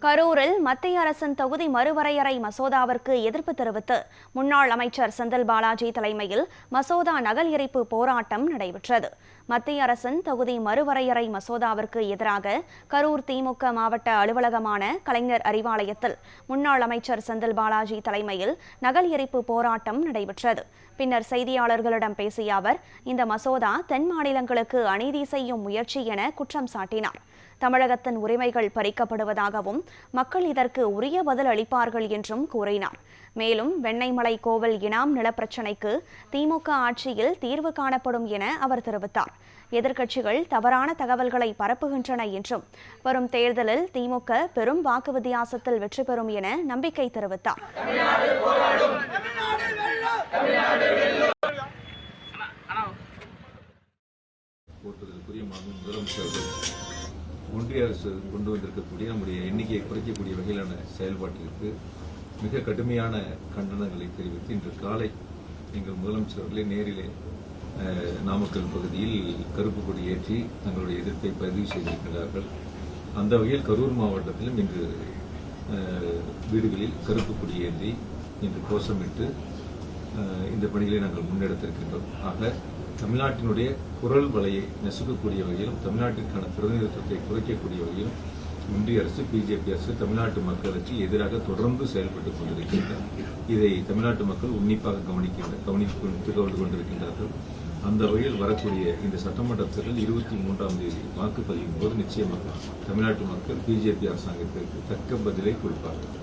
கரூரில் மத்திய அரசின் தொகுதி மறுவரையறை மசோதாவிற்கு எதிர்ப்பு தெரிவித்து முன்னாள் அமைச்சர் செந்தில் பாலாஜி தலைமையில் மசோதா நகல் எரிப்பு போராட்டம் நடைபெற்றது. மத்திய அரசின் தொகுதி மறுவரையறை மசோதாவிற்கு எதிராக கரூர் திமுக மாவட்ட அலுவலகமான கலைஞர் அறிவாலயத்தில் முன்னாள் அமைச்சர் செந்தில் பாலாஜி தலைமையில் நகல் எரிப்பு போராட்டம் நடைபெற்றது. பின்னர் செய்தியாளர்களிடம் பேசிய அவர், இந்த மசோதா தென் மாநிலங்களுக்கு அநீதி செய்யும் முயற்சி என குற்றம் சாட்டினார். தமிழகத்தின் உரிமைகள் பறிக்கப்படுவதாகவும் மக்கள் இதற்கு உரிய பதில் அளிப்பார்கள் என்றும் கூறினார். மேலும் வெண்ணெய்மலை கோவில் இனாம் நிலப்பிரச்சினைக்கு திமுக ஆட்சியில் தீர்வு காணப்படும் என அவர் தெரிவித்தார். எதிர்க்கட்சிகள் தவறான தகவல்களை பரப்புகின்றன என்றும் வரும் தேர்தலில் திமுக பெரும் வாக்கு வித்தியாசத்தில் வெற்றி பெறும் என நம்பிக்கை தெரிவித்தார். ஒன்றிய அரசு கொண்டு வந்திருக்கக்கூடிய நம்முடைய எண்ணிக்கையை குறைக்கக்கூடிய வகையிலான செயல்பாட்டிற்கு மிக கடுமையான கண்டனங்களை தெரிவித்து இன்று காலை எங்கள் முதலமைச்சர் அவர்களே நேரிலே நாமக்கல் பகுதியில் கருப்பு கொடி ஏற்றி தங்களுடைய எதிர்ப்பை பதிவு செய்திருக்கிறார்கள். அந்த வகையில் கரூர் மாவட்டத்திலும் இன்று வீடுகளில் கருப்பு கொடி ஏற்றி இன்று கோஷமிட்டு இந்த பணிகளை நாங்கள் முன்னெடுத்திருக்கின்றோம். ஆக தமிழ்நாட்டினுடைய குரல் வலையை நெசுக்கக்கூடிய வகையிலும் தமிழ்நாட்டிற்கான பிரதிநிதித்துவத்தை குறைக்கக்கூடிய வகையிலும் ஒன்றிய அரசு, பிஜேபி அரசு தமிழ்நாட்டு மக்களுக்கு எதிராக தொடர்ந்து செயல்பட்டுக் கொண்டிருக்கின்றனர். இதை தமிழ்நாட்டு மக்கள் உன்னிப்பாக கவனித்துக் கொண்டிருக்கின்றார்கள். அந்த வகையில் வரக்கூடிய இந்த சட்டமன்ற தேர்தல் 23ஆம் தேதி வாக்குப்பதிவின் போது நிச்சயமாக தமிழ்நாட்டு மக்கள் பிஜேபி அரசாங்கத்திற்கு தக்க பதிலை கொடுப்பார்கள்.